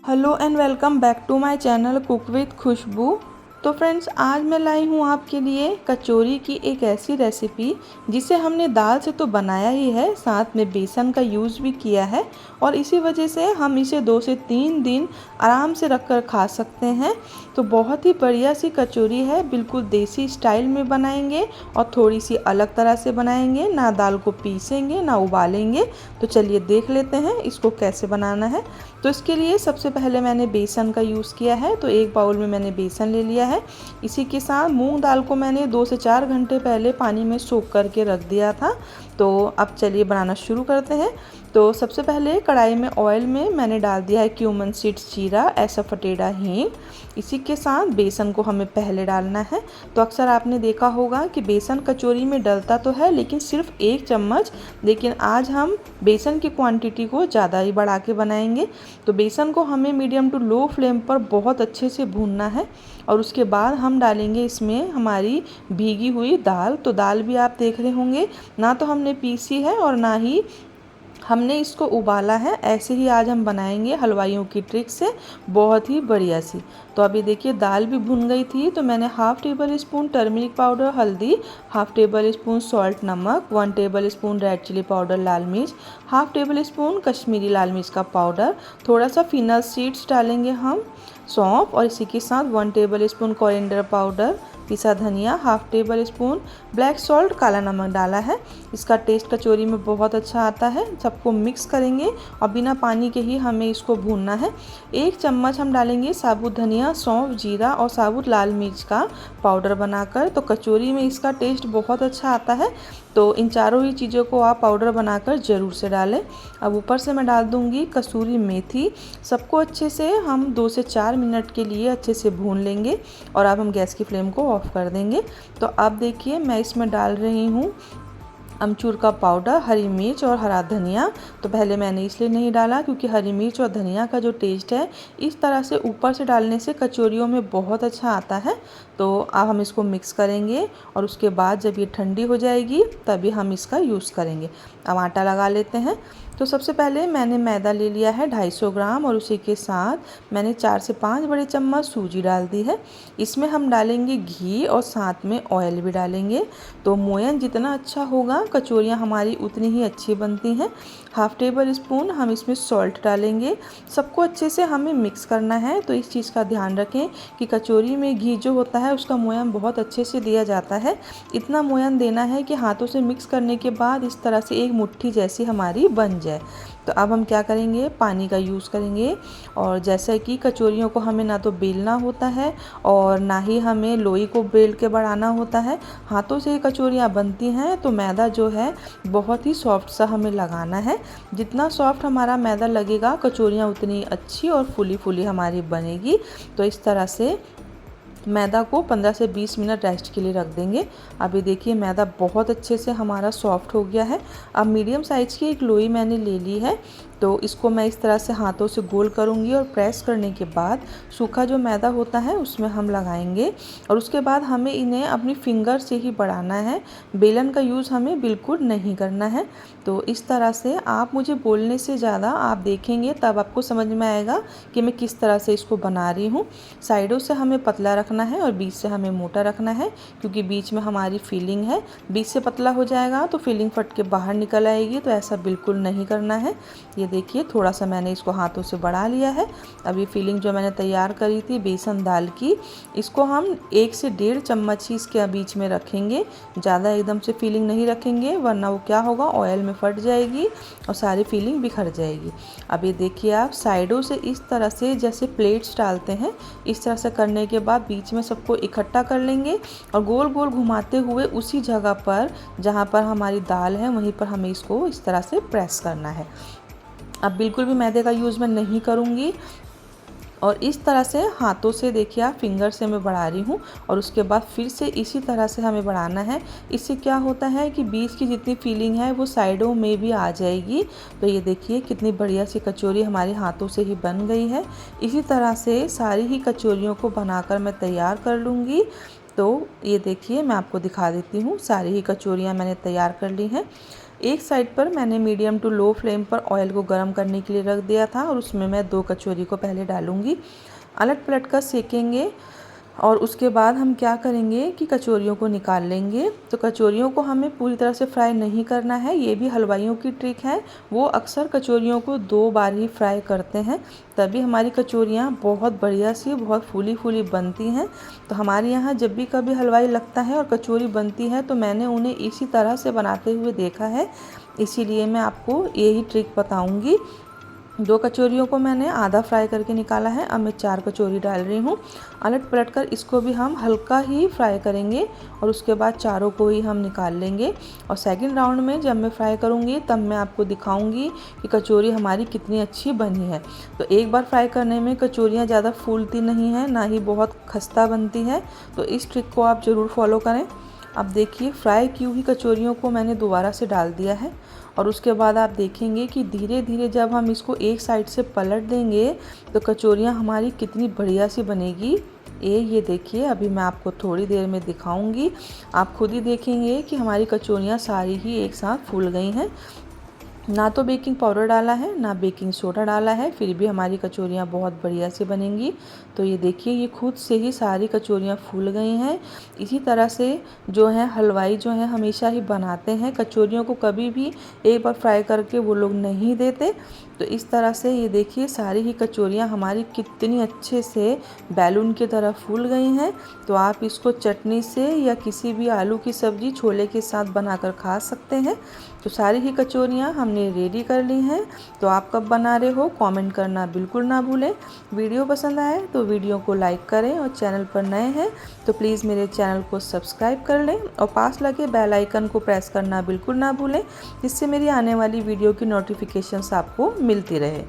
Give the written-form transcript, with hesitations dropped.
Hello and welcome back to my channel cook with Khushboo. तो friends, आज मैं लाई हूँ आपके लिए कचौरी की एक ऐसी रेसिपी जिसे हमने दाल से तो बनाया ही है, साथ में बेसन का यूज़ भी किया है और इसी वजह से हम इसे 2 से 3 दिन आराम से रख कर खा सकते हैं। तो बहुत ही बढ़िया सी कचौरी है, बिल्कुल देसी स्टाइल में बनाएंगे और थोड़ी सी अलग तरह से बनाएंगे, ना दाल को पीसेंगे ना उबालेंगे। तो चलिए देख लेते हैं इसको कैसे बनाना है। तो इसके लिए सबसे पहले मैंने बेसन का यूज़ किया है, तो एक बाउल में मैंने बेसन ले लिया है। इसी के साथ मूंग दाल को मैंने 2 से 4 घंटे पहले पानी में सोख करके रख दिया था। तो अब चलिए बनाना शुरू करते हैं। तो सबसे पहले कढ़ाई में ऑयल में मैंने डाल दिया है क्यूमन सीड्स, जीरा, एसाफेटिडा, हींग। इसी के साथ बेसन को हमें पहले डालना है। तो अक्सर आपने देखा होगा कि बेसन कचौरी में डलता तो है लेकिन सिर्फ 1 चम्मच, लेकिन आज हम बेसन की क्वांटिटी को ज़्यादा ही बढ़ा के बनाएंगे। तो बेसन को हमें मीडियम टू लो फ्लेम पर बहुत अच्छे से भूनना है और उसके बाद हम डालेंगे इसमें हमारी भीगी हुई दाल। तो दाल भी आप देख रहे होंगे, ना तो हमने पीसी है और ना ही हमने इसको उबाला है, ऐसे ही आज हम बनाएंगे हलवाइयों की ट्रिक से, बहुत ही बढ़िया सी। तो अभी देखिए दाल भी भुन गई थी, तो मैंने half tablespoon turmeric powder हल्दी, हाफ़ टेबल स्पून सॉल्ट नमक, 1 tablespoon red chilli powder लाल मिर्च, हाफ़ टेबल स्पून कश्मीरी लाल मिर्च का पाउडर, थोड़ा सा फिनल सीड्स डालेंगे हम, सौंफ, और इसी के साथ 1 टेबल स्पून कोरिएंडर पाउडर, पिसा धनिया, half table spoon black salt, काला नमक डाला है। इसका टेस्ट कचौरी में बहुत अच्छा आता है। सबको मिक्स करेंगे और बिना पानी के ही हमें इसको भूनना है। 1 चम्मच हम डालेंगे साबुत धनिया, सौंफ, जीरा और साबुत लाल मिर्च का पाउडर बनाकर। तो कचौरी में इसका टेस्ट बहुत अच्छा आता है। तो इन चारों ही चीज़ों को आप पाउडर बनाकर ज़रूर से डालें। अब ऊपर से मैं डाल दूँगी कसूरी मेथी। सबको अच्छे से हम 2 से 4 मिनट के लिए अच्छे से भून लेंगे और अब हम गैस की फ्लेम को ऑफ कर देंगे। तो अब देखिए मैं इसमें डाल रही हूँ अमचूर का पाउडर, हरी मिर्च और हरा धनिया। तो पहले मैंने इसलिए नहीं डाला क्योंकि हरी मिर्च और धनिया का जो टेस्ट है इस तरह से ऊपर से डालने से कचौरियों में बहुत अच्छा आता है। तो अब हम इसको मिक्स करेंगे और उसके बाद जब ये ठंडी हो जाएगी तभी हम इसका यूज़ करेंगे। अब आटा लगा लेते हैं। तो सबसे पहले मैंने मैदा ले लिया है 250 ग्राम और उसी के साथ मैंने 4 से 5 बड़े चम्मच सूजी डाल दी है। इसमें हम डालेंगे घी और साथ में ऑयल भी डालेंगे। तो मोयन जितना अच्छा होगा कचौरियाँ हमारी उतनी ही अच्छी बनती हैं। हाफ़ टेबल स्पून हम इसमें सॉल्ट डालेंगे। सबको अच्छे से हमें मिक्स करना है। तो इस चीज़ का ध्यान रखें कि कचौरी में घी जो होता है उसका मोयन बहुत अच्छे से दिया जाता है। इतना मोयन देना है कि हाथों से मिक्स करने के बाद इस तरह से एक मुट्ठी जैसी हमारी बन जाए। तो अब हम क्या करेंगे, पानी का यूज़ करेंगे। और जैसा कि कचौरियों को हमें ना तो बेलना होता है और ना ही हमें लोई को बेल के बढ़ाना होता है, हाथों से कचौरियाँ बनती हैं। तो मैदा जो है बहुत ही सॉफ्ट सा हमें लगाना है। जितना सॉफ्ट हमारा मैदा लगेगा कचौरियाँ उतनी अच्छी और फूली फूली हमारी बनेगी। तो इस तरह से मैदा को 15 से 20 मिनट रेस्ट के लिए रख देंगे। अभी देखिए मैदा बहुत अच्छे से हमारा सॉफ्ट हो गया है। अब मीडियम साइज़ की एक लोई मैंने ले ली है। तो इसको मैं इस तरह से हाथों से गोल करूंगी और प्रेस करने के बाद सूखा जो मैदा होता है उसमें हम लगाएंगे और उसके बाद हमें इन्हें अपनी फिंगर से ही बढ़ाना है। बेलन का यूज़ हमें बिल्कुल नहीं करना है। तो इस तरह से आप मुझे बोलने से ज़्यादा आप देखेंगे तब आपको समझ में आएगा कि मैं किस तरह से इसको बना रही हूँ। साइडों से हमें पतला रखना है और बीच से हमें मोटा रखना है क्योंकि बीच में हमारी फिलिंग है। बीच से पतला हो जाएगा तो फिलिंग फट के बाहर निकल आएगी, तो ऐसा बिल्कुल नहीं करना है। ये देखिए थोड़ा सा मैंने इसको हाथों से बढ़ा लिया है। अब ये फिलिंग जो मैंने तैयार करी थी बेसन दाल की, इसको हम 1 से 1.5 चम्मच ही इसके बीच में रखेंगे। ज़्यादा एकदम से फिलिंग नहीं रखेंगे वरना वो क्या होगा, ऑयल में फट जाएगी और सारी फिलिंग बिखर जाएगी। अब ये देखिए आप साइडों से इस तरह से जैसे प्लेट्स डालते हैं इस तरह से करने के बाद बीच में सबको इकट्ठा कर लेंगे और गोल गोल घुमाते हुए उसी जगह पर जहाँ पर हमारी दाल है वहीं पर हमें इसको इस तरह से प्रेस करना है। अब बिल्कुल भी मैदे का यूज़ मैं नहीं करूँगी और इस तरह से हाथों से देखिए आप फिंगर से मैं बढ़ा रही हूँ और उसके बाद फिर से इसी तरह से हमें बढ़ाना है। इससे क्या होता है कि बीच की जितनी फीलिंग है वो साइडों में भी आ जाएगी। तो ये देखिए कितनी बढ़िया सी कचौरी हमारे हाथों से ही बन गई है। इसी तरह से सारी ही कचौरियों को बनाकर मैं तैयार कर लूँगी। तो ये देखिए मैं आपको दिखा देती हूँ, सारी ही कचौरियाँ मैंने तैयार कर ली हैं। एक साइड पर मैंने मीडियम टू लो फ्लेम पर ऑयल को गर्म करने के लिए रख दिया था और उसमें मैं 2 कचौरी को पहले डालूँगी। अलट पलट कर सेकेंगे और उसके बाद हम क्या करेंगे कि कचौरियों को निकाल लेंगे। तो कचौरियों को हमें पूरी तरह से फ्राई नहीं करना है, ये भी हलवाइयों की ट्रिक है। वो अक्सर कचौरियों को 2 बार ही फ्राई करते हैं, तभी हमारी कचौरियाँ बहुत बढ़िया सी बहुत फूली फूली बनती हैं। तो हमारे यहाँ जब भी कभी हलवाई लगता है और कचौरी बनती है तो मैंने उन्हें इसी तरह से बनाते हुए देखा है, इसीलिए मैं आपको यही ट्रिक बताऊँगी। 2 कचौरियों को मैंने आधा फ्राई करके निकाला है। अब मैं 4 कचौरी डाल रही हूँ। अलट पलट कर इसको भी हम हल्का ही फ्राई करेंगे और उसके बाद चारों को ही हम निकाल लेंगे। और सेकंड राउंड में जब मैं फ्राई करूँगी तब मैं आपको दिखाऊँगी कि कचौरी हमारी कितनी अच्छी बनी है। तो एक बार फ्राई करने में कचौरियाँ ज़्यादा फूलती नहीं हैं, ना ही बहुत खस्ता बनती है। तो इस ट्रिक को आप ज़रूर फॉलो करें। अब देखिए फ्राई की हुई कचौरियों को मैंने दोबारा से डाल दिया है और उसके बाद आप देखेंगे कि धीरे धीरे जब हम इसको एक साइड से पलट देंगे तो कचौरियाँ हमारी कितनी बढ़िया सी बनेगी। ये देखिए अभी मैं आपको थोड़ी देर में दिखाऊंगी, आप खुद ही देखेंगे कि हमारी कचौरियाँ सारी ही एक साथ फूल गई हैं। ना तो बेकिंग पाउडर डाला है ना बेकिंग सोडा डाला है, फिर भी हमारी कचौरियाँ बहुत बढ़िया से बनेंगी। तो ये देखिए ये खुद से ही सारी कचौरियाँ फूल गई हैं। इसी तरह से जो है हलवाई जो है हमेशा ही बनाते हैं, कचौरियों को कभी भी एक बार फ्राई करके वो लोग नहीं देते। तो इस तरह से ये देखिए सारी ही कचौरियाँ हमारी कितनी अच्छे से बैलून की तरह फूल गई हैं। तो आप इसको चटनी से या किसी भी आलू की सब्ज़ी छोले के साथ बनाकर खा सकते हैं। तो सारी ही कचौरियाँ हमने रेडी कर ली हैं। तो आप कब बना रहे हो कमेंट करना बिल्कुल ना भूलें। वीडियो पसंद आए तो वीडियो को लाइक करें और चैनल पर नए हैं तो प्लीज़ मेरे चैनल को सब्सक्राइब कर लें और पास लगे बेल आइकन को प्रेस करना बिल्कुल ना भूलें, जिससे मेरी आने वाली वीडियो की नोटिफिकेशंस आपको मिलती रहे।